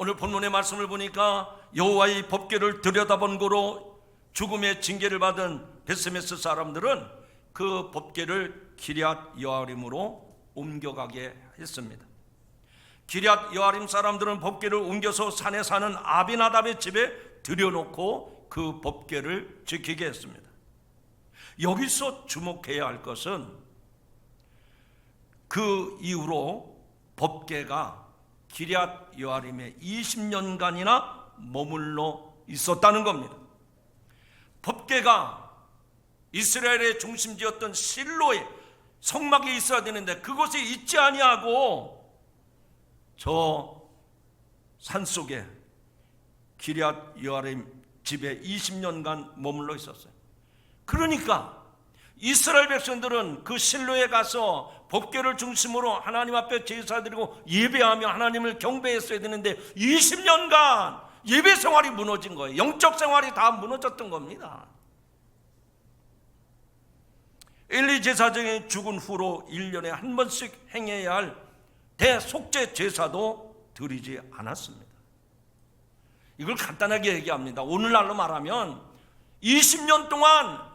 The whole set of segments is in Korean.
오늘 본문의 말씀을 보니까 여호와의 법궤를 들여다본 고로 죽음의 징계를 받은 베스메스 사람들은 그 법궤를 기럇 여아림으로 옮겨가게 했습니다. 기럇 여아림 사람들은 법궤를 옮겨서 산에 사는 아비나답의 집에 들여놓고 그 법궤를 지키게 했습니다. 여기서 주목해야 할 것은 그 이후로 법궤가 기럇 여아림에 20년간이나 머물러 있었다는 겁니다. 법궤가 이스라엘의 중심지였던 실로에 성막에 있어야 되는데 그곳에 있지 아니하고 저 산속에 기럇 여아림 집에 20년간 머물러 있었어요. 그러니까 이스라엘 백성들은 그 실로에 가서 법궤를 중심으로 하나님 앞에 제사드리고 예배하며 하나님을 경배했어야 되는데 20년간 예배 생활이 무너진 거예요. 영적 생활이 다 무너졌던 겁니다. 엘리 제사장이 죽은 후로 1년에 한 번씩 행해야 할 대속죄 제사도 드리지 않았습니다. 이걸 간단하게 얘기합니다. 오늘날로 말하면 20년 동안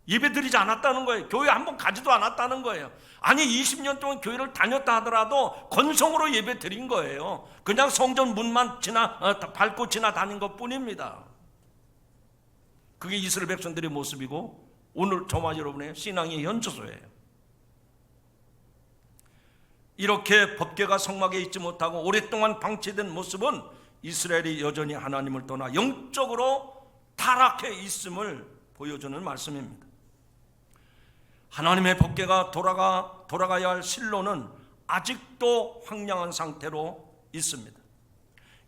예배 드리지 않았다는 거예요. 교회 한번 가지도 않았다는 거예요. 아니 20년 동안 교회를 다녔다 하더라도 건성으로 예배 드린 거예요. 그냥 성전 문만 밟고 지나다닌 것 뿐입니다. 그게 이스라엘 백성들의 모습이고 오늘 저와 여러분의 신앙의 현주소예요. 이렇게 법궤가 성막에 있지 못하고 오랫동안 방치된 모습은 이스라엘이 여전히 하나님을 떠나 영적으로 타락해 있음을 보여주는 말씀입니다. 하나님의 법궤가 돌아가야 할 실로는 아직도 황량한 상태로 있습니다.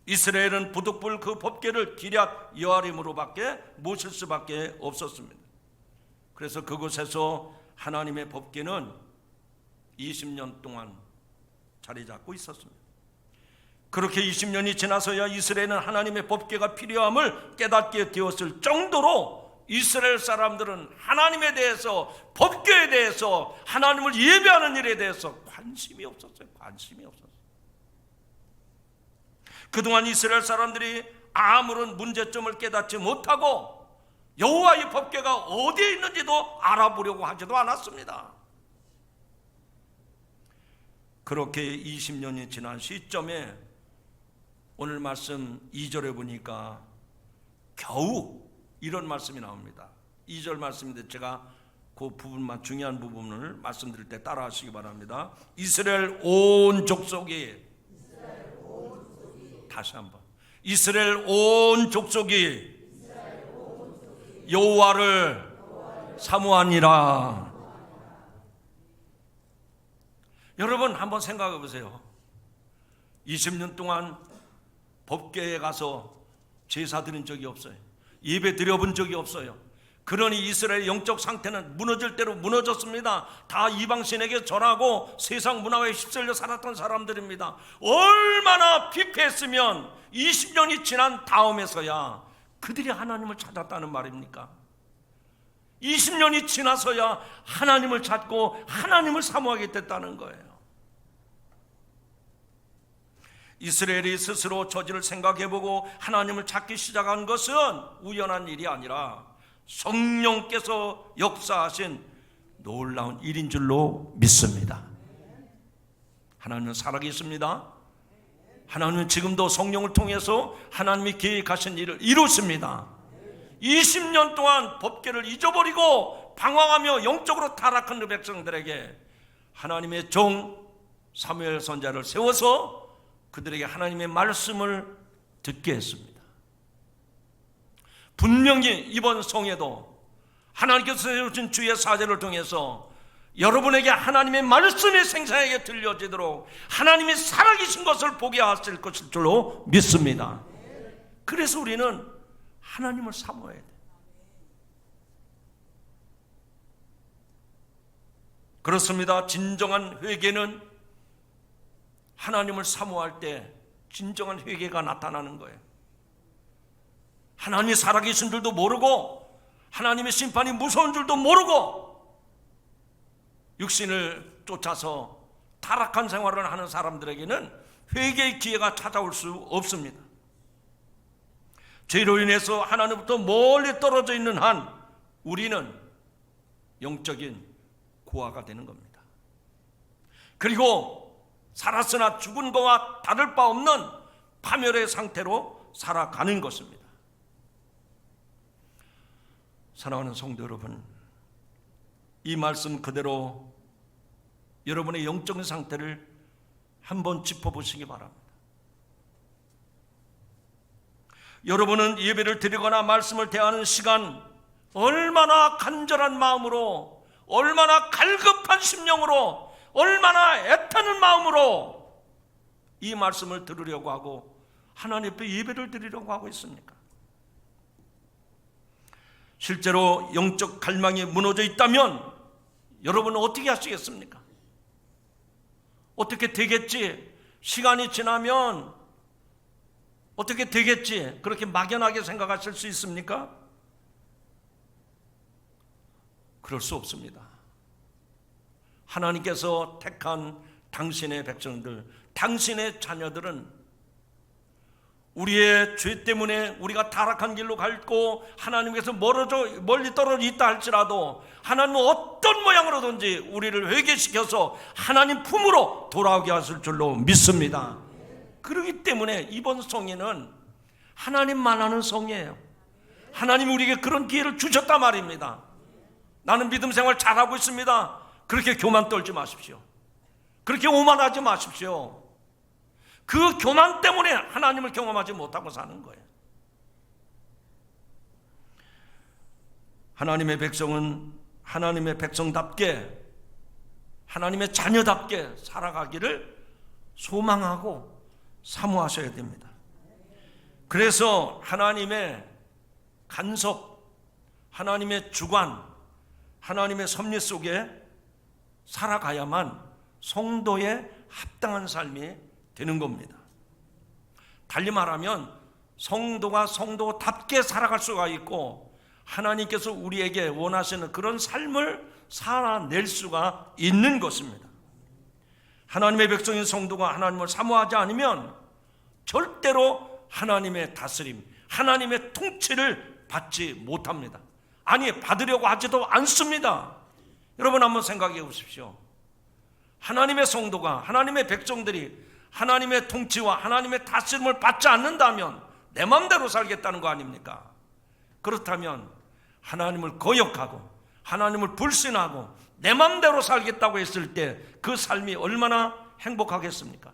이스라엘은 부득불 그 법궤를 기럇 여아림으로밖에 모실 수밖에 없었습니다. 그래서 그곳에서 하나님의 법궤는 20년 동안 자리 잡고 있었습니다. 그렇게 20년이 지나서야 이스라엘은 하나님의 법궤가 필요함을 깨닫게 되었을 정도로 이스라엘 사람들은 하나님에 대해서, 법궤에 대해서, 하나님을 예배하는 일에 대해서 관심이 없었어요. 관심이 없었어요. 그동안 이스라엘 사람들이 아무런 문제점을 깨닫지 못하고 여호와의 법궤가 어디에 있는지도 알아보려고 하지도 않았습니다. 그렇게 20년이 지난 시점에 오늘 말씀 2절에 보니까 겨우 이런 말씀이 나옵니다. 2절 말씀인데 제가 그 부분만, 중요한 부분을 말씀드릴 때 따라 하시기 바랍니다. 이스라엘 온 족속이, 다시 한번, 이스라엘 온 족속이 여호와를 사모하니라. 여러분 한번 생각해 보세요. 20년 동안 법궤에 가서 제사 드린 적이 없어요. 예배 드려본 적이 없어요. 그러니 이스라엘의 영적 상태는 무너질 대로 무너졌습니다. 다 이방신에게 절하고 세상 문화에 휩쓸려 살았던 사람들입니다. 얼마나 피폐했으면 20년이 지난 다음에서야 그들이 하나님을 찾았다는 말입니까? 20년이 지나서야 하나님을 찾고 하나님을 사모하게 됐다는 거예요. 이스라엘이 스스로 저지를 생각해보고 하나님을 찾기 시작한 것은 우연한 일이 아니라 성령께서 역사하신 놀라운 일인 줄로 믿습니다. 하나님은 살아계십니다. 하나님은 지금도 성령을 통해서 하나님이 계획하신 일을 이루십니다. 20년 동안 법궤를 잊어버리고 방황하며 영적으로 타락한 그 백성들에게 하나님의 종 사무엘 선지자를 세워서 그들에게 하나님의 말씀을 듣게 했습니다. 분명히 이번 성에도 하나님께서 세우신 주의 사제를 통해서 여러분에게 하나님의 말씀이 생생하게 들려지도록 하나님이 살아계신 것을 보게 하실 것일 줄로 믿습니다. 그래서 우리는 하나님을 사모해야 돼요. 그렇습니다. 진정한 회개는 하나님을 사모할 때 진정한 회개가 나타나는 거예요. 하나님이 살아계신 줄도 모르고 하나님의 심판이 무서운 줄도 모르고 육신을 쫓아서 타락한 생활을 하는 사람들에게는 회개의 기회가 찾아올 수 없습니다. 죄로 인해서 하나님부터 멀리 떨어져 있는 한 우리는 영적인 고아가 되는 겁니다. 그리고 살았으나 죽은 것과 다를 바 없는 파멸의 상태로 살아가는 것입니다. 사랑하는 성도 여러분, 이 말씀 그대로 여러분의 영적인 상태를 한번 짚어보시기 바랍니다. 여러분은 예배를 드리거나 말씀을 대하는 시간 얼마나 간절한 마음으로, 얼마나 갈급한 심령으로, 얼마나 애타는 마음으로 이 말씀을 들으려고 하고 하나님 앞에 예배를 드리려고 하고 있습니까? 실제로 영적 갈망이 무너져 있다면 여러분은 어떻게 하시겠습니까? 어떻게 되겠지? 시간이 지나면 어떻게 되겠지? 그렇게 막연하게 생각하실 수 있습니까? 그럴 수 없습니다. 하나님께서 택한 당신의 백성들, 당신의 자녀들은 우리의 죄 때문에 우리가 타락한 길로 갈고 하나님께서 멀리 떨어져 있다 할지라도 하나님은 어떤 모양으로든지 우리를 회개시켜서 하나님 품으로 돌아오게 하실 줄로 믿습니다. 그렇기 때문에 이번 성회는 하나님만 하는 성회예요. 하나님이 우리에게 그런 기회를 주셨단 말입니다. 나는 믿음 생활 잘하고 있습니다. 그렇게 교만 떨지 마십시오. 그렇게 오만하지 마십시오. 그 교만 때문에 하나님을 경험하지 못하고 사는 거예요. 하나님의 백성은 하나님의 백성답게, 하나님의 자녀답게 살아가기를 소망하고 사모하셔야 됩니다. 그래서 하나님의 간섭, 하나님의 주관, 하나님의 섭리 속에 살아가야만 성도의 합당한 삶이 되는 겁니다. 달리 말하면 성도가 성도답게 살아갈 수가 있고 하나님께서 우리에게 원하시는 그런 삶을 살아낼 수가 있는 것입니다. 하나님의 백성인 성도가 하나님을 사모하지 않으면 절대로 하나님의 다스림, 하나님의 통치를 받지 못합니다. 아니, 받으려고 하지도 않습니다. 여러분 한번 생각해 보십시오. 하나님의 성도가, 하나님의 백성들이 하나님의 통치와 하나님의 다스림을 받지 않는다면 내 마음대로 살겠다는 거 아닙니까? 그렇다면 하나님을 거역하고 하나님을 불신하고 내 마음대로 살겠다고 했을 때 그 삶이 얼마나 행복하겠습니까?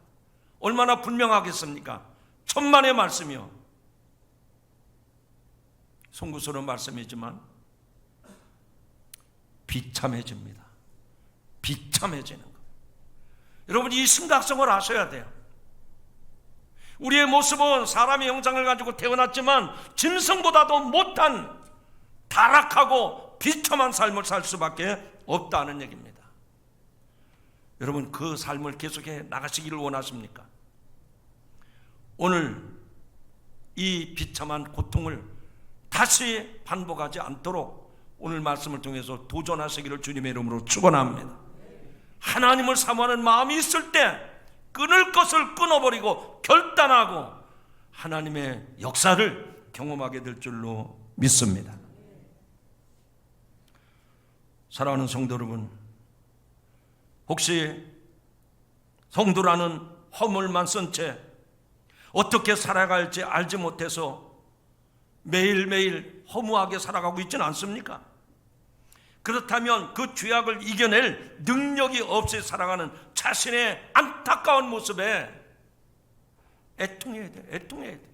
얼마나 분명하겠습니까? 천만의 말씀이요, 송구스러운 말씀이지만 비참해집니다. 비참해지는 것. 여러분, 이 심각성을 아셔야 돼요. 우리의 모습은 사람의 형상을 가지고 태어났지만 짐승보다도 못한 타락하고 비참한 삶을 살 수밖에 없다는 얘기입니다. 여러분, 그 삶을 계속해 나가시기를 원하십니까? 오늘 이 비참한 고통을 다시 반복하지 않도록 오늘 말씀을 통해서 도전하시기를 주님의 이름으로 축원합니다. 하나님을 사모하는 마음이 있을 때 끊을 것을 끊어버리고 결단하고 하나님의 역사를 경험하게 될 줄로 믿습니다. 사랑하는 성도 여러분, 혹시 성도라는 허물만 쓴 채 어떻게 살아갈지 알지 못해서 매일매일 허무하게 살아가고 있지는 않습니까? 그렇다면 그 죄악을 이겨낼 능력이 없이 살아가는 자신의 안타까운 모습에 애통해야 돼. 애통해야 돼.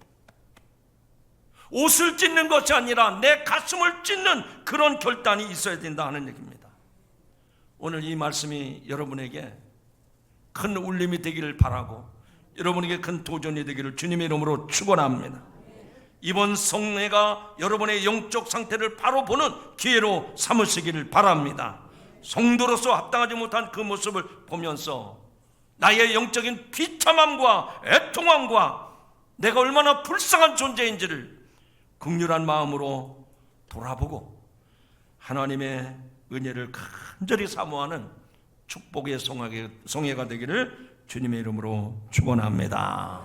옷을 찢는 것이 아니라 내 가슴을 찢는 그런 결단이 있어야 된다 하는 얘기입니다. 오늘 이 말씀이 여러분에게 큰 울림이 되기를 바라고 여러분에게 큰 도전이 되기를 주님의 이름으로 축원합니다. 이번 성례가 여러분의 영적 상태를 바로 보는 기회로 삼으시기를 바랍니다. 성도로서 합당하지 못한 그 모습을 보면서 나의 영적인 비참함과 애통함과 내가 얼마나 불쌍한 존재인지를 긍휼한 마음으로 돌아보고 하나님의 은혜를 간절히 사모하는 축복의 성회가 되기를 주님의 이름으로 축원합니다.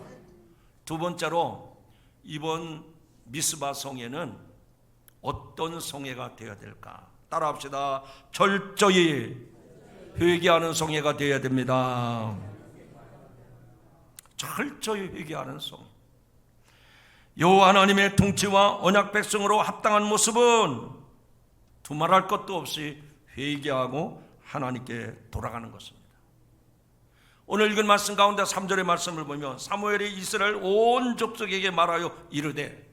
두 번째로 이번 미스바 성회는 어떤 성회가 되어야 될까? 따라합시다. 철저히 회개하는 성회가 되어야 됩니다. 철저히 회개하는 성회. 여호와 하나님의 통치와 언약 백성으로 합당한 모습은 두말할 것도 없이 회개하고 하나님께 돌아가는 것입니다. 오늘 읽은 말씀 가운데 3절의 말씀을 보면 사무엘이 이스라엘 온 족속에게 말하여 이르되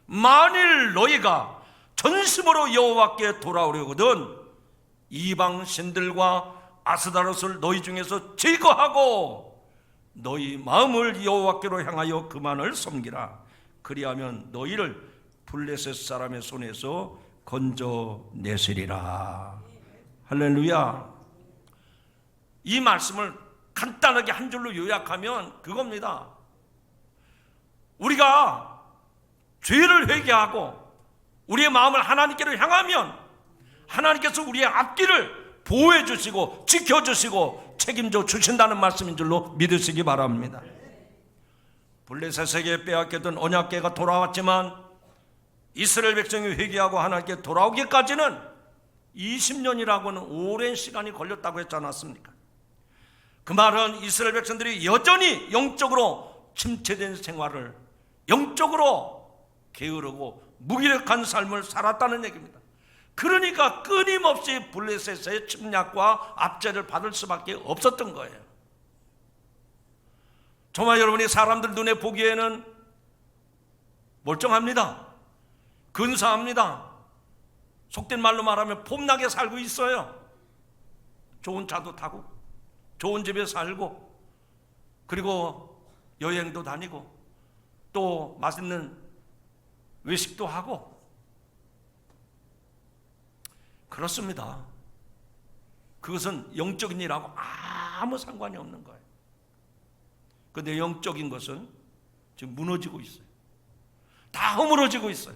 만일 너희가 전심으로 여호와께 돌아오려거든 이방 신들과 아스다롯을 너희 중에서 제거하고 너희 마음을 여호와께로 향하여 그만을 섬기라. 그리하면 너희를 블레셋 사람의 손에서 건져내시리라. 할렐루야. 이 말씀을 간단하게 한 줄로 요약하면 그겁니다. 우리가 죄를 회개하고 우리의 마음을 하나님께로 향하면 하나님께서 우리의 앞길을 보호해 주시고 지켜주시고 책임져 주신다는 말씀인 줄로 믿으시기 바랍니다. 블레셋에게 빼앗겼던 언약궤가 돌아왔지만 이스라엘 백성이 회개하고 하나님께 돌아오기까지는 20년이라고는 오랜 시간이 걸렸다고 했지 않았습니까? 그 말은 이스라엘 백성들이 여전히 영적으로 침체된 생활을, 영적으로 게으르고 무기력한 삶을 살았다는 얘기입니다. 그러니까 끊임없이 블레셋의 침략과 압제를 받을 수밖에 없었던 거예요. 정말 여러분이 사람들 눈에 보기에는 멀쩡합니다. 근사합니다. 속된 말로 말하면 폼나게 살고 있어요. 좋은 차도 타고 좋은 집에 살고 그리고 여행도 다니고 또 맛있는 외식도 하고 그렇습니다. 그것은 영적인 일하고 아무 상관이 없는 거예요. 그런데 영적인 것은 지금 무너지고 있어요. 다 허물어지고 있어요.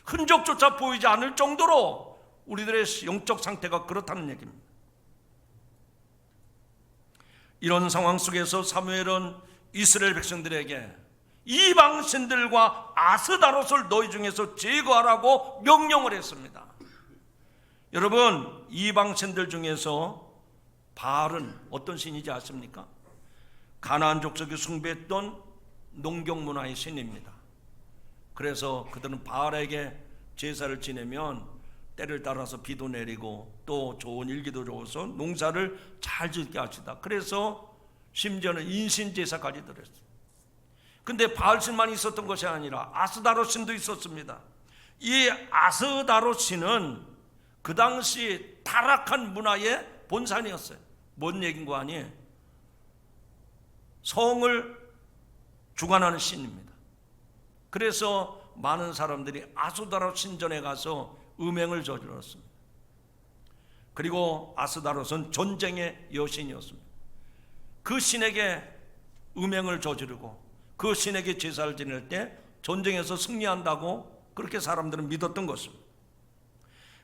흔적조차 보이지 않을 정도로 우리들의 영적 상태가 그렇다는 얘기입니다. 이런 상황 속에서 사무엘은 이스라엘 백성들에게 이방 신들과 아스다롯을 너희 중에서 제거하라고 명령을 했습니다. 여러분, 이방 신들 중에서 바알은 어떤 신인지 아십니까? 가나안 족속이 숭배했던 농경 문화의 신입니다. 그래서 그들은 바알에게 제사를 지내면 때를 따라서 비도 내리고 또 좋은 일기도 좋아서 농사를 잘 짓게 하시다. 그래서 심지어는 인신 제사까지 드렸어요. 근데 바알신만 있었던 것이 아니라 아스다롯 신도 있었습니다. 이 아스다롯 신은 그 당시 타락한 문화의 본산이었어요. 뭔 얘기인 거 아니에요? 성을 주관하는 신입니다. 그래서 많은 사람들이 아스다롯 신전에 가서 음행을 저질렀습니다. 그리고 아스다롯은 전쟁의 여신이었습니다. 그 신에게 음행을 저지르고 그 신에게 제사를 지낼 때 전쟁에서 승리한다고 그렇게 사람들은 믿었던 것입니다.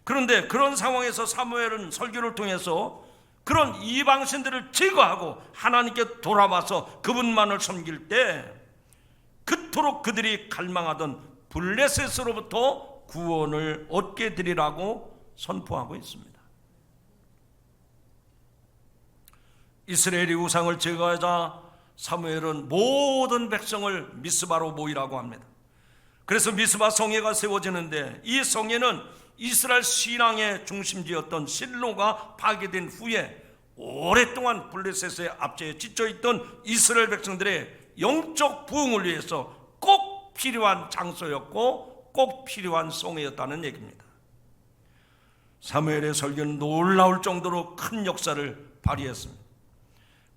그런데 그런 상황에서 사무엘은 설교를 통해서 그런 이방신들을 제거하고 하나님께 돌아와서 그분만을 섬길 때 그토록 그들이 갈망하던 블레셋으로부터 구원을 얻게 되리라고 선포하고 있습니다. 이스라엘이 우상을 제거하자 사무엘은 모든 백성을 미스바로 모이라고 합니다. 그래서 미스바 성회가 세워지는데 이 성회는 이스라엘 신앙의 중심지였던 실로가 파괴된 후에 오랫동안 블레셋의 압제에 지쳐있던 이스라엘 백성들의 영적 부흥을 위해서 꼭 필요한 장소였고 꼭 필요한 성회였다는 얘기입니다. 사무엘의 설교는 놀라울 정도로 큰 역사를 발휘했습니다.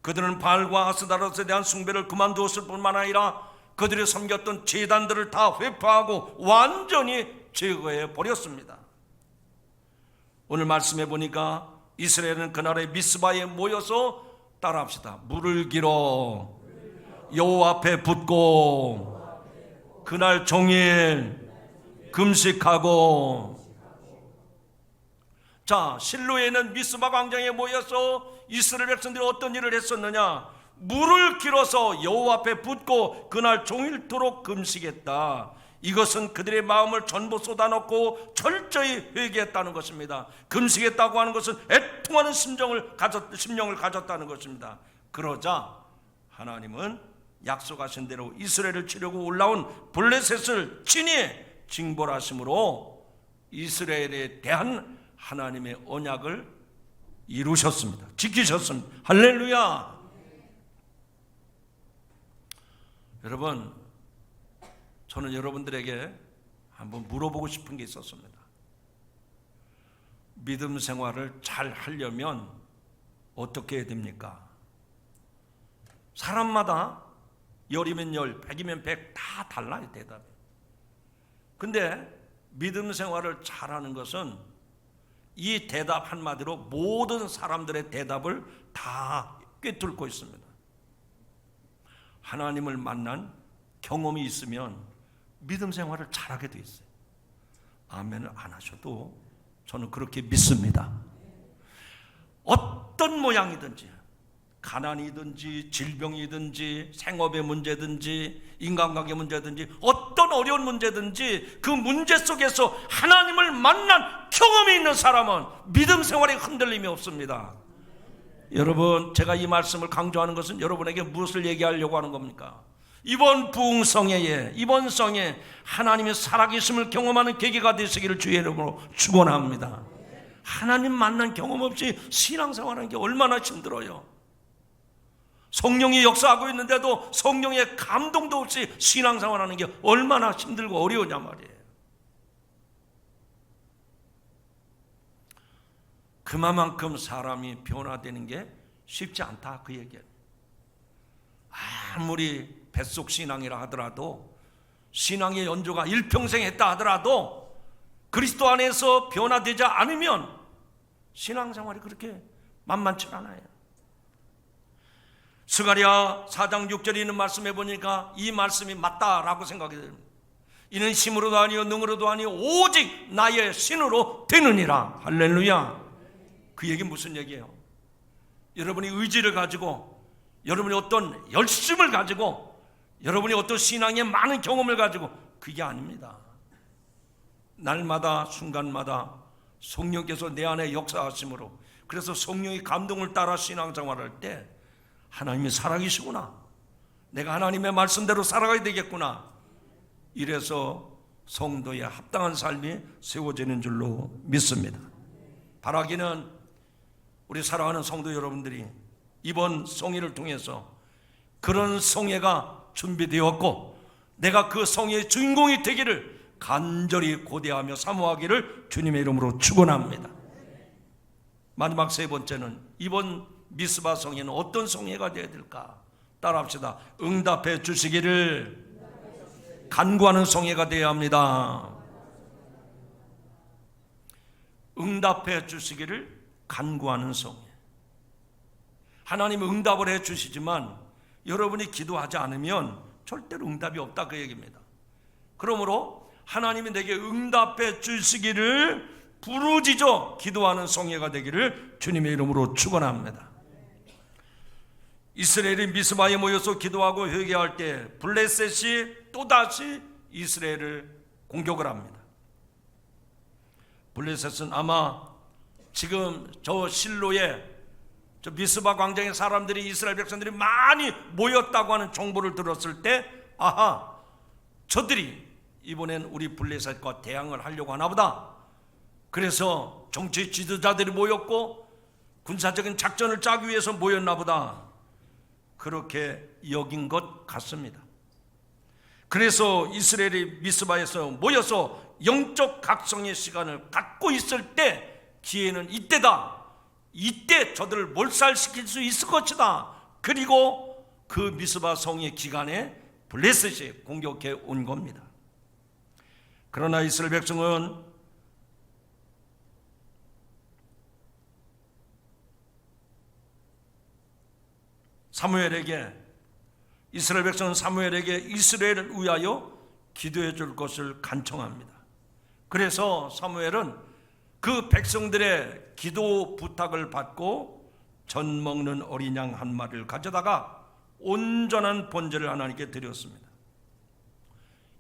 그들은 바알과 아스다롯에 대한 숭배를 그만두었을 뿐만 아니라 그들이 섬겼던 제단들을 다 회파하고 완전히 제거해 버렸습니다. 오늘 말씀해 보니까 이스라엘은 그날의 미스바에 모여서 따라합시다. 물을 길어 여호와 앞에 붓고 그날 종일 금식하고 자, 실로에는 미스바 광장에 모여서 이스라엘 백성들이 어떤 일을 했었느냐? 물을 길어서 여호와 앞에 붓고 그날 종일토록 금식했다. 이것은 그들의 마음을 전부 쏟아놓고 철저히 회개했다는 것입니다. 금식했다고 하는 것은 애통하는 심령을 가졌다는 것입니다. 그러자 하나님은 약속하신 대로 이스라엘을 치려고 올라온 블레셋을 친히 징벌하심으로 이스라엘에 대한 하나님의 언약을 이루셨습니다. 지키셨습니다. 할렐루야. 여러분, 저는 여러분들에게 한번 물어보고 싶은 게 있었습니다. 믿음 생활을 잘 하려면 어떻게 해야 됩니까? 사람마다 열이면 열, 백이면 백 다 달라요, 대답이. 근데 믿음 생활을 잘하는 것은 이 대답 한마디로 모든 사람들의 대답을 다 꿰뚫고 있습니다. 하나님을 만난 경험이 있으면 믿음 생활을 잘하게 돼 있어요. 아멘을 안 하셔도 저는 그렇게 믿습니다. 어떤 모양이든지, 가난이든지 질병이든지 생업의 문제든지 인간관계 문제든지 어떤 어려운 문제든지 그 문제 속에서 하나님을 만난 경험이 있는 사람은 믿음 생활에 흔들림이 없습니다. 여러분, 제가 이 말씀을 강조하는 것은 여러분에게 무엇을 얘기하려고 하는 겁니까? 이번 부흥성회에, 이번 성에 하나님의 살아계심을 경험하는 계기가 되시기를 주의 이름으로 축원합니다. 하나님 만난 경험 없이 신앙생활하는 게 얼마나 힘들어요. 성령이 역사하고 있는데도 성령의 감동도 없이 신앙생활하는 게 얼마나 힘들고 어려우냐 말이에요. 그만큼 사람이 변화되는 게 쉽지 않다, 그 얘기예요. 아무리 뱃속 신앙이라 하더라도, 신앙의 연조가 일평생 했다 하더라도 그리스도 안에서 변화되지 않으면 신앙생활이 그렇게 만만치 않아요. 스가랴 4장 6절에 있는 말씀해 보니까 이 말씀이 맞다라고 생각이 됩니다. 이는 힘으로도 아니요 능으로도 아니요 오직 나의 신으로 되느니라. 할렐루야. 그 얘기는 무슨 얘기예요? 여러분이 의지를 가지고, 여러분이 어떤 열심을 가지고, 여러분이 어떤 신앙의 많은 경험을 가지고, 그게 아닙니다. 날마다 순간마다 성령께서 내 안에 역사하심으로, 그래서 성령의 감동을 따라 신앙생활할 때 하나님이 살아계시구나, 내가 하나님의 말씀대로 살아가야 되겠구나, 이래서 성도의 합당한 삶이 세워지는 줄로 믿습니다. 바라기는 우리 사랑하는 성도 여러분들이 이번 성회를 통해서 그런 성회가 준비되었고 내가 그 성회의 주인공이 되기를 간절히 고대하며 사모하기를 주님의 이름으로 축원합니다. 마지막 세 번째는 이번 미스바 성회는 어떤 성회가 되어야 될까? 따라합시다. 응답해 주시기를 간구하는 성회가 되어야 합니다. 응답해 주시기를 간구하는 성회. 하나님이 응답을 해 주시지만 여러분이 기도하지 않으면 절대로 응답이 없다, 그 얘기입니다. 그러므로 하나님이 내게 응답해 주시기를 부르짖어 기도하는 성회가 되기를 주님의 이름으로 축원합니다. 이스라엘이 미스바에 모여서 기도하고 회개할 때 블레셋이 또다시 이스라엘을 공격을 합니다. 블레셋은 아마 지금 저 실로에, 저 미스바 광장에 사람들이, 이스라엘 백성들이 많이 모였다고 하는 정보를 들었을 때, 아하, 저들이 이번엔 우리 블레셋과 대항을 하려고 하나 보다. 그래서 정치 지도자들이 모였고 군사적인 작전을 짜기 위해서 모였나 보다, 그렇게 여긴 것 같습니다. 그래서 이스라엘이 미스바에서 모여서 영적 각성의 시간을 갖고 있을 때 기회는 이때다. 이때 저들을 몰살시킬 수 있을 것이다. 그리고 그 미스바 성의 기간에 블레셋이 공격해 온 겁니다. 그러나 이스라엘 백성은 이스라엘 백성은 사무엘에게 이스라엘을 위하여 기도해 줄 것을 간청합니다. 그래서 사무엘은 그 백성들의 기도 부탁을 받고 전 먹는 어린 양 한 마리를 가져다가 온전한 번제를 하나님께 드렸습니다.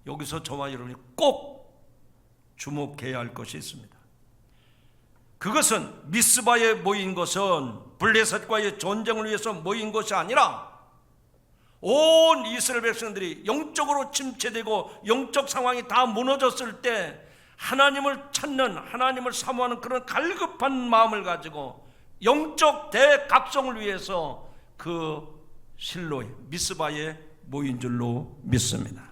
여기서 저와 여러분이 꼭 주목해야 할 것이 있습니다. 그것은 미스바에 모인 것은 블레셋과의 전쟁을 위해서 모인 것이 아니라 온 이스라엘 백성들이 영적으로 침체되고 영적 상황이 다 무너졌을 때 하나님을 찾는, 하나님을 사모하는 그런 갈급한 마음을 가지고 영적 대각성을 위해서 그 실로에 미스바에 모인 줄로 믿습니다.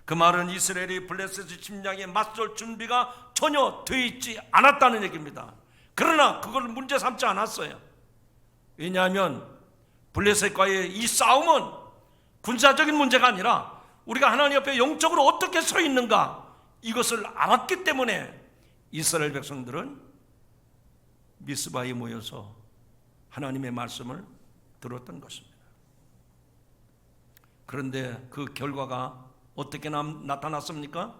그 말은 이스라엘이 블레셋의 침략에 맞설 준비가 전혀 되어 있지 않았다는 얘기입니다. 그러나 그걸 문제 삼지 않았어요. 왜냐하면 블레셋과의 이 싸움은 군사적인 문제가 아니라 우리가 하나님 앞에 영적으로 어떻게 서 있는가, 이것을 알았기 때문에 이스라엘 백성들은 미스바에 모여서 하나님의 말씀을 들었던 것입니다. 그런데 그 결과가 어떻게 나타났습니까?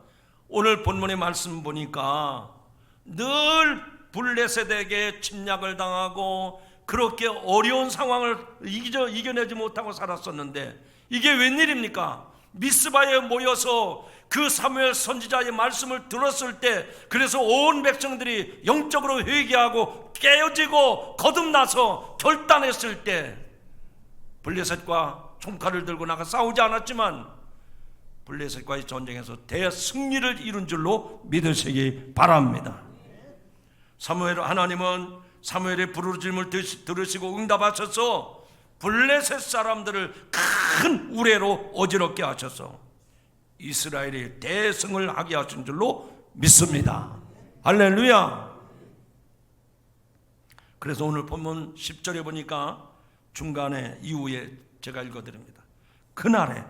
오늘 본문의 말씀 보니까 늘 블레셋에게 침략을 당하고 그렇게 어려운 상황을 이겨내지 못하고 살았었는데 이게 웬일입니까? 미스바에 모여서 그 사무엘 선지자의 말씀을 들었을 때, 그래서 온 백성들이 영적으로 회개하고 깨어지고 거듭나서 결단했을 때 블레셋과 총칼을 들고 나가 싸우지 않았지만 블레셋과의 전쟁에서 대승리를 이룬 줄로 믿으시기 바랍니다. 하나님은 사무엘의 부르짖음을 들으시고 응답하셔서 블레셋 사람들을 큰 우레로 어지럽게 하셔서 이스라엘이 대승을 하게 하신 줄로 믿습니다. 할렐루야. 그래서 오늘 본문 10절에 보니까 중간에 이후에 제가 읽어드립니다. 그날에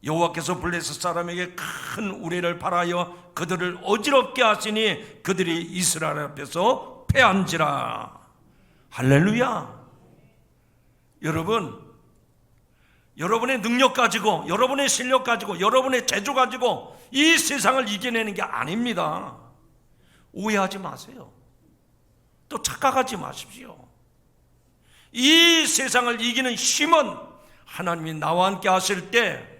여호와께서 블레셋 사람에게 큰 우레를 발하여 그들을 어지럽게 하시니 그들이 이스라엘 앞에서 패한지라. 할렐루야. 여러분, 여러분의 능력 가지고, 여러분의 실력 가지고, 여러분의 재주 가지고 이 세상을 이겨내는 게 아닙니다. 오해하지 마세요. 또 착각하지 마십시오. 이 세상을 이기는 힘은 하나님이 나와 함께 하실 때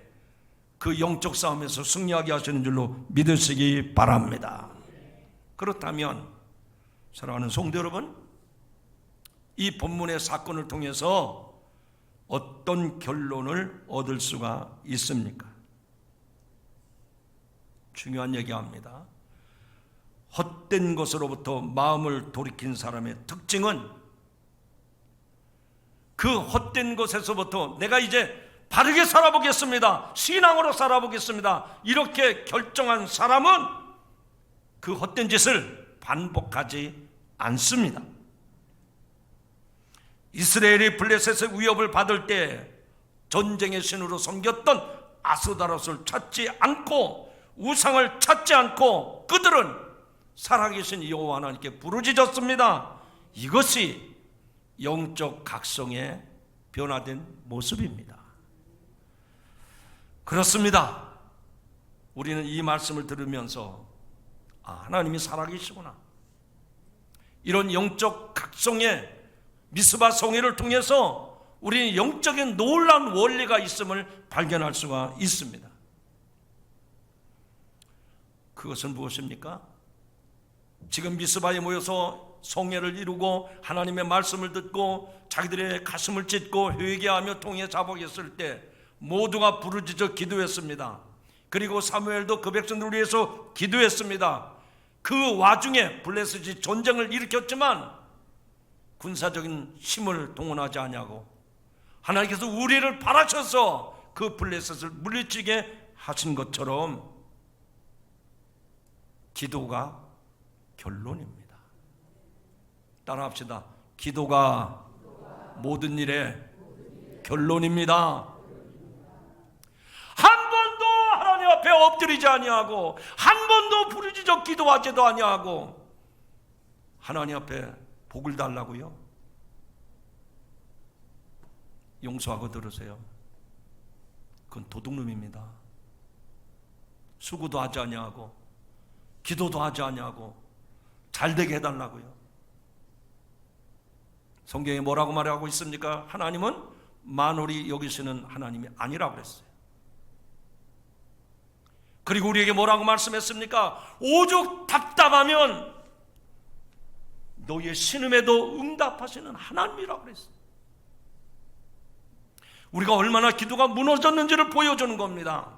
그 영적 싸움에서 승리하게 하시는 줄로 믿으시기 바랍니다. 그렇다면 사랑하는 성도 여러분, 이 본문의 사건을 통해서 어떤 결론을 얻을 수가 있습니까? 중요한 얘기합니다. 헛된 것으로부터 마음을 돌이킨 사람의 특징은 그 헛된 것에서부터 내가 이제 바르게 살아보겠습니다, 신앙으로 살아보겠습니다, 이렇게 결정한 사람은 그 헛된 짓을 반복하지 않습니다. 이스라엘이 블레셋의 위협을 받을 때 전쟁의 신으로 섬겼던 아스다롯을 찾지 않고 우상을 찾지 않고 그들은 살아계신 여호와 하나님께 부르짖었습니다. 이것이 영적 각성의 변화된 모습입니다. 그렇습니다. 우리는 이 말씀을 들으면서 하나님이 살아계시구나, 이런 영적 각성의 미스바 성회를 통해서 우리는 영적인 놀라운 원리가 있음을 발견할 수가 있습니다. 그것은 무엇입니까? 지금 미스바에 모여서 성회를 이루고 하나님의 말씀을 듣고 자기들의 가슴을 찢고 회개하며 통해 자복했을 때 모두가 부르짖어 기도했습니다. 그리고 사무엘도 그 백성들을 위해서 기도했습니다. 그 와중에 블레셋이 전쟁을 일으켰지만 군사적인 힘을 동원하지 아니하고 하나님께서 우리를 바라셔서 그 블레셋을 물리치게 하신 것처럼 기도가 결론입니다. 따라합시다. 기도가 모든 일의 결론입니다. 한 번도 하나님 앞에 엎드리지 아니하고 한 번도 부르짖어 기도하지도 아니하고 하나님 앞에 복을 달라고요? 용서하고 들으세요. 그건 도둑놈입니다. 수고도 하지 아니하고 기도도 하지 아니하고 잘 되게 해달라고요. 성경에 뭐라고 말하고 있습니까? 하나님은 만홀히 여기시는 하나님이 아니라고 그랬어요. 그리고 우리에게 뭐라고 말씀했습니까? 오죽 답답하면 너희의 신음에도 응답하시는 하나님이라고 그랬어요. 우리가 얼마나 기도가 무너졌는지를 보여주는 겁니다.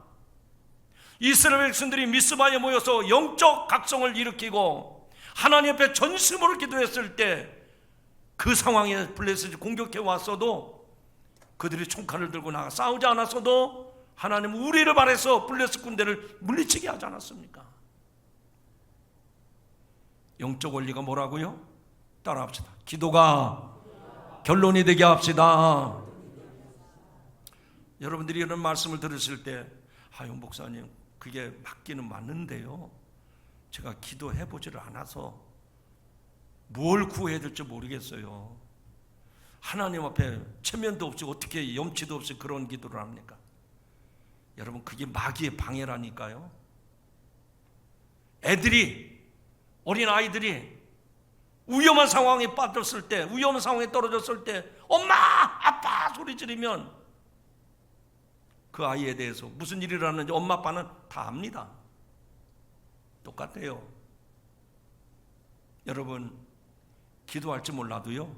이스라엘 백성들이 미스바에 모여서 영적 각성을 일으키고 하나님 앞에 전심으로 기도했을 때 그 상황에 블레셋이 공격해 왔어도 그들이 총칼을 들고 나가 싸우지 않았어도 하나님은 우리를 바라서 블레셋 군대를 물리치게 하지 않았습니까? 영적 원리가 뭐라고요? 따라합시다. 기도가 결론이 되게 합시다. 여러분들이 이런 말씀을 들으실 때 아유 목사님 그게 맞기는 맞는데요, 제가 기도해 보지를 않아서 뭘 구해야 될지 모르겠어요. 하나님 앞에 체면도 없이 어떻게 염치도 없이 그런 기도를 합니까? 여러분 그게 마귀의 방해라니까요. 어린 아이들이 위험한 상황에 빠졌을 때, 위험한 상황에 떨어졌을 때 엄마 아빠 소리 지르면 그 아이에 대해서 무슨 일이 일어났는지 엄마 아빠는 다 압니다. 똑같아요. 여러분 기도할지 몰라도요,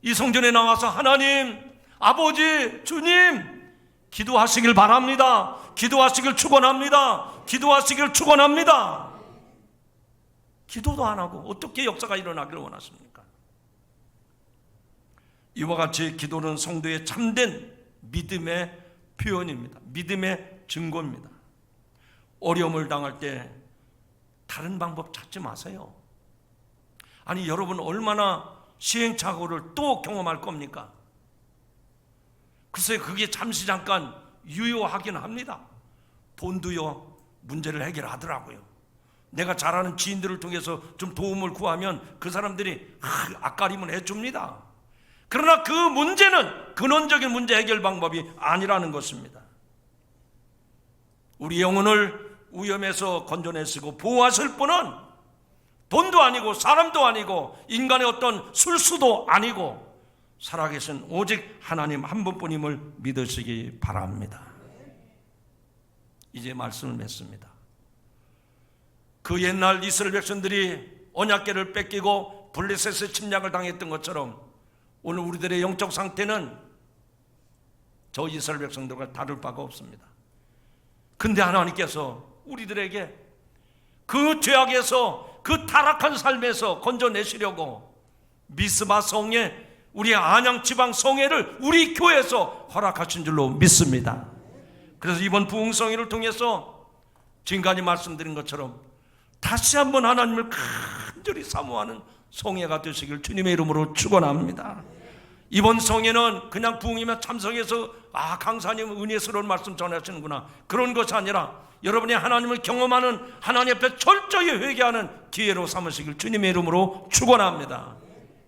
이 성전에 나와서 하나님, 아버지, 주님 기도하시길 바랍니다. 기도하시길 축원합니다. 기도하시길 축원합니다. 기도도 안 하고 어떻게 역사가 일어나기를 원하십니까? 이와 같이 기도는 성도의 참된 믿음의 표현입니다. 믿음의 증거입니다. 어려움을 당할 때 다른 방법 찾지 마세요. 아니 여러분 얼마나 시행착오를 또 경험할 겁니까? 글쎄 그게 잠시 잠깐 유효하긴 합니다. 돈도요 문제를 해결하더라고요. 내가 잘 아는 지인들을 통해서 좀 도움을 구하면 그 사람들이 앞가림은 해줍니다. 그러나 그 문제는 근원적인 문제 해결 방법이 아니라는 것입니다. 우리 영혼을 위험에서 건져내시고 보호하실 분은 돈도 아니고 사람도 아니고 인간의 어떤 술수도 아니고 살아계신 오직 하나님 한 분뿐임을 믿으시기 바랍니다. 이제 말씀을 맺습니다. 그 옛날 이스라엘 백성들이 언약궤를 뺏기고 블레셋의 침략을 당했던 것처럼 오늘 우리들의 영적 상태는 저 이스라엘 백성들과 다를 바가 없습니다. 근데 하나님께서 우리들에게 그 죄악에서 그 타락한 삶에서 건져내시려고 미스바 성회, 우리 안양 지방 성회를 우리 교회에서 허락하신 줄로 믿습니다. 그래서 이번 부흥성회를 통해서 지금까지 말씀드린 것처럼 다시 한번 하나님을 간절히 사모하는 성회가 되시길 주님의 이름으로 축원합니다. 이번 성회는 그냥 부흥이면 참석해서 강사님 은혜스러운 말씀 전하시는구나 그런 것이 아니라 여러분이 하나님을 경험하는, 하나님 앞에 철저히 회개하는 기회로 삼으시길 주님의 이름으로 축원합니다.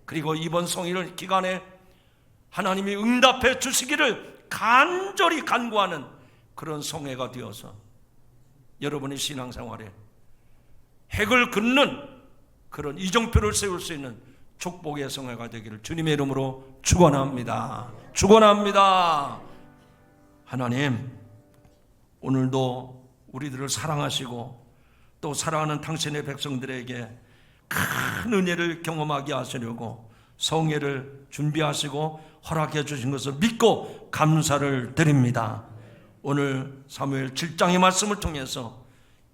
그리고 이번 성회 기간에 하나님이 응답해 주시기를 간절히 간구하는 그런 성회가 되어서 여러분의 신앙생활에 핵을 긋는 그런 이정표를 세울 수 있는 축복의 성회가 되기를 주님의 이름으로 축원합니다. 축원합니다. 하나님 오늘도 우리들을 사랑하시고 또 사랑하는 당신의 백성들에게 큰 은혜를 경험하게 하시려고 성회를 준비하시고 허락해 주신 것을 믿고 감사를 드립니다. 오늘 사무엘 7장의 말씀을 통해서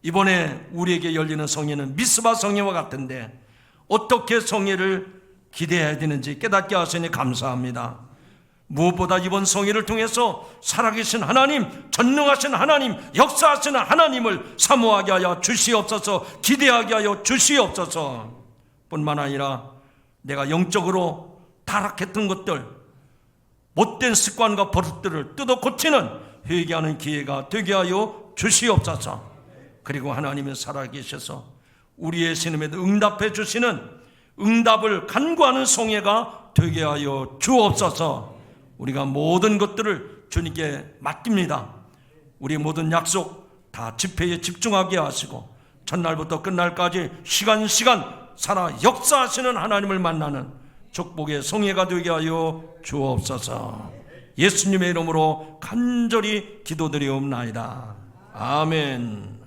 이번에 우리에게 열리는 성회는 미스바 성회와 같은데 어떻게 성회를 기대해야 되는지 깨닫게 하시니 감사합니다. 무엇보다 이번 성회를 통해서 살아계신 하나님, 전능하신 하나님, 역사하시는 하나님을 사모하게 하여 주시옵소서, 기대하게 하여 주시옵소서. 뿐만 아니라 내가 영적으로 타락했던 것들, 못된 습관과 버릇들을 뜯어 고치는 회개하는 기회가 되게 하여 주시옵소서. 그리고 하나님은 살아계셔서 우리의 신음에도 응답해 주시는 응답을 간구하는 성회가 되게 하여 주옵소서. 우리가 모든 것들을 주님께 맡깁니다. 우리의 모든 약속 다 집회에 집중하게 하시고 첫날부터 끝날까지 시간 살아 역사하시는 하나님을 만나는 축복의 성회가 되게 하여 주옵소서. 예수님의 이름으로 간절히 기도드리옵나이다. 아멘.